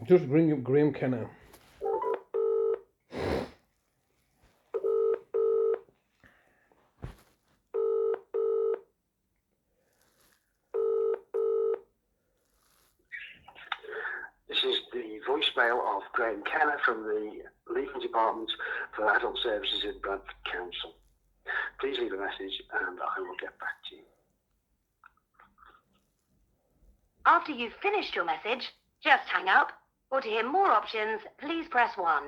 Just bring up Graeme Kenna. This is the voicemail of Graeme Kenna from the Legal Department for Adult Services in Bradford Council. Please leave a message and I will get back to you. After you've finished your message, just hang up, or to hear more options, please press 1.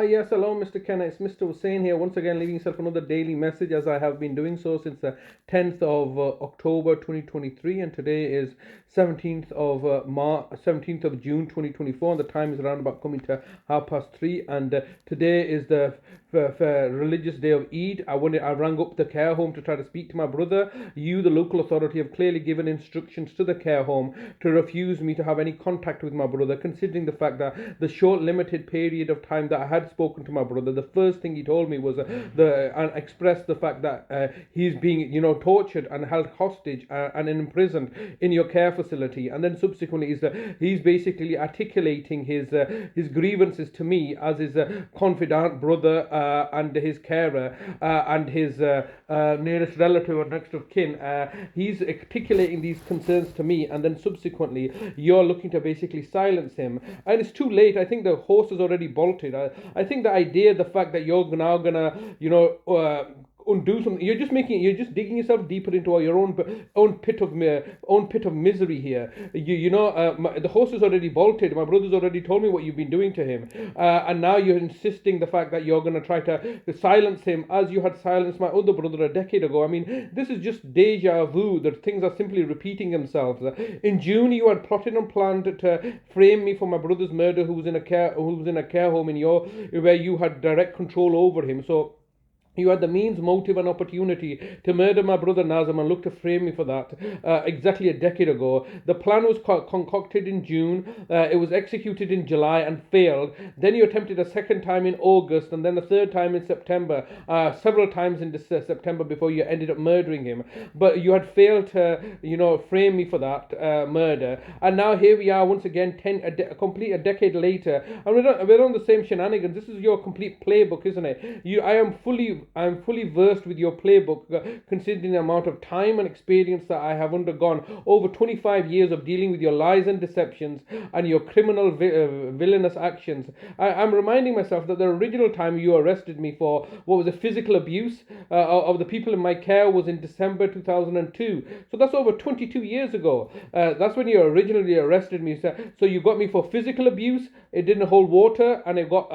Yes, hello, Mr. Kenna. It's Mr. Hussain here, once again leaving yourself another daily message, as I have been doing so since the 10th of October 2023, and today is 17th of June 2024, and the time is around about coming to 3:30, and today is the religious day of Eid. I rang up the care home to try to speak to my brother. You, the local authority, have clearly given instructions to the care home to refuse me to have any contact with my brother, considering the fact that the short limited period of time that I had spoken to my brother, the first thing he told me was and expressed the fact that he's being, tortured and held hostage and imprisoned in your care facility, and then subsequently is that he's basically articulating his grievances to me as his confidant brother and his carer and his nearest relative or next of kin. He's articulating these concerns to me, and then subsequently you're looking to basically silence him, and it's too late. I think the horse has already bolted. I think the idea, the fact that you're now gonna undo something, you're just digging yourself deeper into your own pit of misery here. The horse is already bolted. My brother's already told me what you've been doing to him, and now you're insisting the fact that you're going to try to silence him as you had silenced my other brother a decade ago. I mean, this is just deja vu. That things are simply repeating themselves. In June, you had plotted and planned to frame me for my brother's murder, who was in a care home where you had direct control over him. So you had the means, motive, and opportunity to murder my brother Nazim and look to frame me for that exactly a decade ago. The plan was concocted in June, it was executed in July and failed. Then you attempted a second time in August, and then a third time in September, several times in September before you ended up murdering him. But you had failed to, frame me for that murder. And now here we are once again, a decade later, and we're on the same shenanigans. This is your complete playbook, isn't it? I'm fully versed with your playbook, considering the amount of time and experience that I have undergone over 25 years of dealing with your lies and deceptions and your criminal villainous actions. I'm reminding myself that the original time you arrested me for what was a physical abuse of the people in my care was in December 2002. So that's over 22 years ago. That's when you originally arrested me. So you got me for physical abuse. It didn't hold water, and it got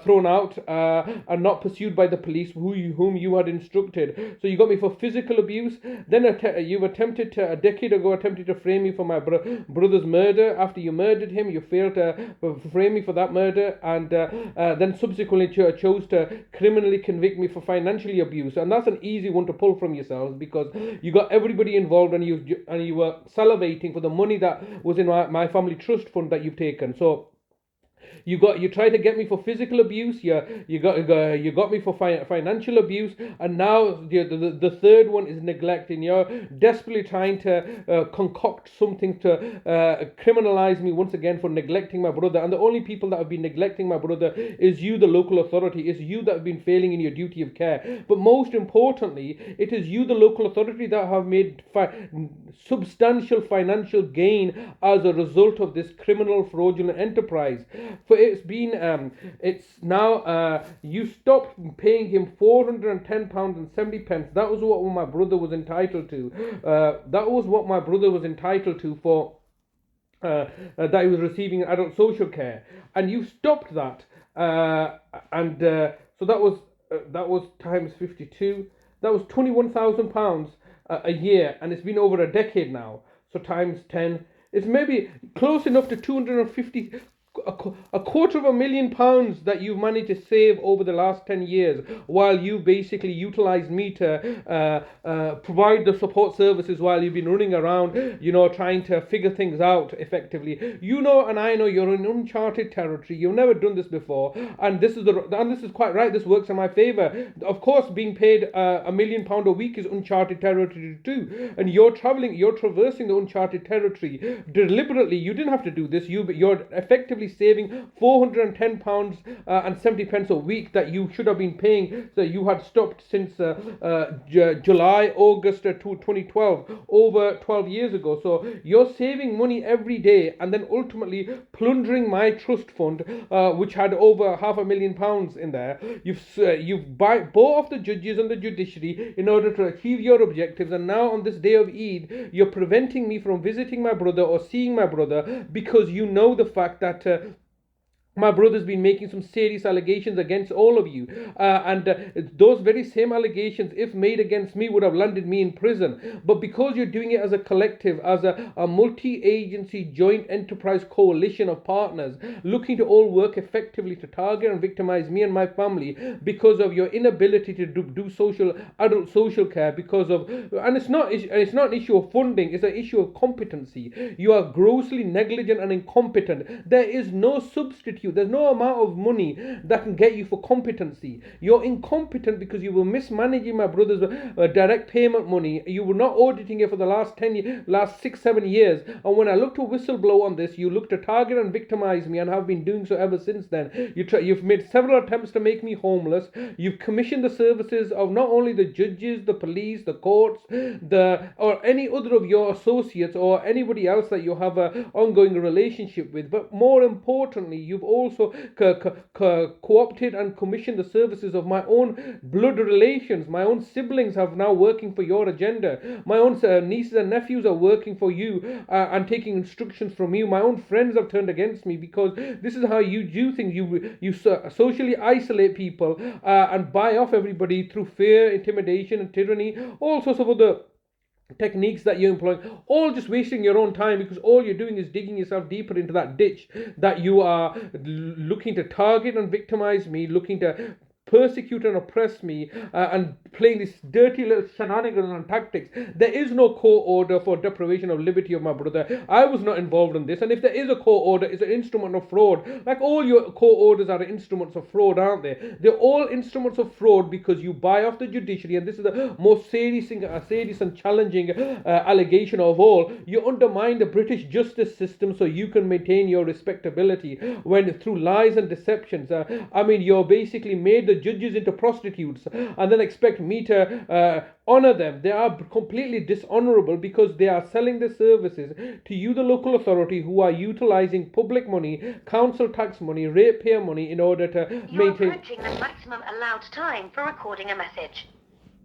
thrown out and not pursued by the police, whom you had instructed. So you got me for physical abuse. Then you've attempted to, a decade ago, to frame me for my brother's murder. After you murdered him, you failed to frame me for that murder, and then subsequently chose to criminally convict me for financial abuse. And that's an easy one to pull from yourselves, because you got everybody involved, and you were salivating for the money that was in my family trust fund that you've taken. So you tried to get me for physical abuse. You got me for financial abuse, and now the third one is neglect. And you're desperately trying to concoct something to criminalize me once again for neglecting my brother. And the only people that have been neglecting my brother is you, the local authority. It's you that have been failing in your duty of care. But most importantly, it is you, the local authority, that have made substantial financial gain as a result of this criminal fraudulent enterprise. For it's now you stopped paying him £410.70. That was what my brother was entitled to. For that he was receiving adult social care, and you stopped that. So that was times 52. That was £21,000 a year, and it's been over a decade now. So times 10, it's maybe close enough to 250. £250,000 that you've managed to save over the last 10 years while you basically utilized me to provide the support services while you've been running around, trying to figure things out effectively. You know, and I know you're in uncharted territory. You've never done this before, and this is quite right. This works in my favor. Of course, being paid £1 million a week is uncharted territory too, and you're traversing the uncharted territory deliberately. You didn't have to do this. You're effectively saving £410 and 70 pence a week that you should have been paying, so you had stopped since July, August 2012, over 12 years ago. So you're saving money every day and then ultimately plundering my trust fund, which had over £500,000 in there. You've bought off the judges and the judiciary in order to achieve your objectives, and now on this day of Eid, you're preventing me from visiting my brother or seeing my brother because you know the fact that my brother's been making some serious allegations against all of you, and those very same allegations, if made against me, would have landed me in prison. But because you're doing it as a collective, as a multi-agency joint enterprise coalition of partners looking to all work effectively to target and victimize me and my family because of your inability to do adult social care, and it's not an issue of funding, it's an issue of competency. You are grossly negligent and incompetent. There is no substitute. There's no amount of money that can get you for competency. You're incompetent because you were mismanaging my brother's direct payment money. You were not auditing it for the last 6-7 years. And when I look to whistleblow on this, you look to target and victimize me, and have been doing so ever since then. You've made several attempts to make me homeless. You've commissioned the services of not only the judges, the police, the courts, or any other of your associates or anybody else that you have an ongoing relationship with. But more importantly, you've also co-opted and commissioned the services of my own blood relations. My own siblings have now working for your agenda. My own nieces and nephews are working for you and taking instructions from you. My own friends have turned against me because this is how you do things. You socially isolate people and buy off everybody through fear, intimidation and tyranny, all sorts of other techniques that you're employing, all just wasting your own time, because all you're doing is digging yourself deeper into that ditch that you are looking to target and victimize me, looking to persecute and oppress me, and playing this dirty little shenanigans and tactics. There is no court order for deprivation of liberty of my brother. I was not involved in this, and if there is a court order, it's an instrument of fraud. Like all your court orders are instruments of fraud, aren't they? They're all instruments of fraud because you buy off the judiciary, and this is the most serious and challenging allegation of all. You undermine the British justice system so you can maintain your respectability when through lies and deceptions. You're basically made the judges into prostitutes and then expect me to honor them. They are completely dishonorable because they are selling their services to you, the local authority, who are utilizing public money, council tax money, ratepayer money in order to You're maintain... approaching the maximum allowed time for recording a message.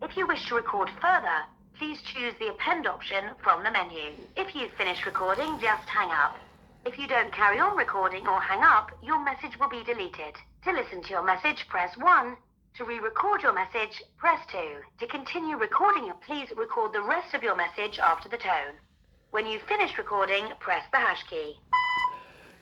If you wish to record further, please choose the append option from the menu. If you've finished recording, just hang up. If you don't carry on recording or hang up, your message will be deleted. To listen to your message, press 1. To re-record your message, press 2. To continue recording, please record the rest of your message after the tone. When you've finished recording, press the hash key.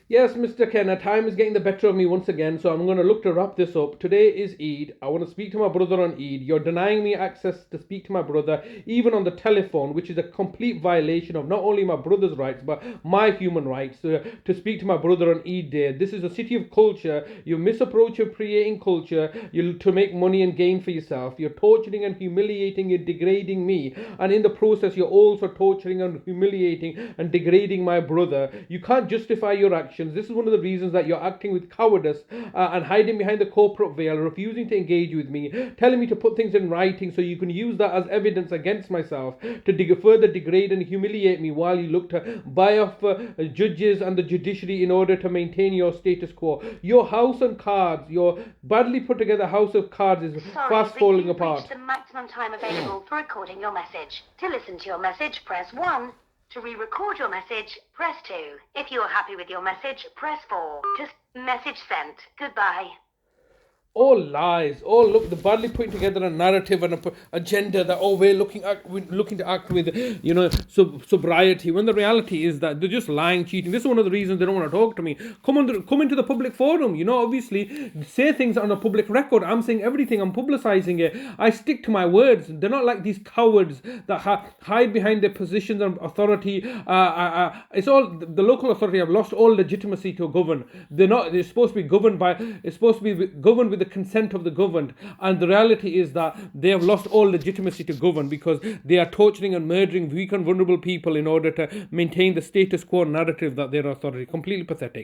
Yes, Mr. Kenna, time is getting the better of me once again, so I'm going to look to wrap this up. Today is Eid. I want to speak to my brother on Eid. You're denying me access to speak to my brother, even on the telephone, which is a complete violation of not only my brother's rights, but my human rights to speak to my brother on Eid day. This is a city of culture. You misappropriating culture to make money and gain for yourself. You're torturing and humiliating and degrading me, and in the process, you're also torturing and humiliating and degrading my brother. You can't justify your actions. This is one of the reasons that you're acting with cowardice and hiding behind the corporate veil, refusing to engage with me, telling me to put things in writing so you can use that as evidence against myself to further degrade and humiliate me while you look to buy off judges and the judiciary in order to maintain your status quo. Your house and cards, your badly put together house of cards is fast falling apart. Reached the maximum time available for recording your message. To listen to your message, press 1. To re-record your message, press 2. If you are happy with your message, press 4. Just message sent. Goodbye. All lies. All look, the badly putting together a narrative and a agenda that we're looking to act with, sobriety. When the reality is that they're just lying, cheating. This is one of the reasons they don't want to talk to me. Come into the public forum. Obviously say things on a public record. I'm saying everything. I'm publicizing it. I stick to my words. They're not like these cowards that hide behind their positions of authority. It's all the local authority have lost all legitimacy to govern. They're supposed to be governed by. It's supposed to be governed with the consent of the governed, and the reality is that they have lost all legitimacy to govern because they are torturing and murdering weak and vulnerable people in order to maintain the status quo narrative that they're authority. Completely pathetic.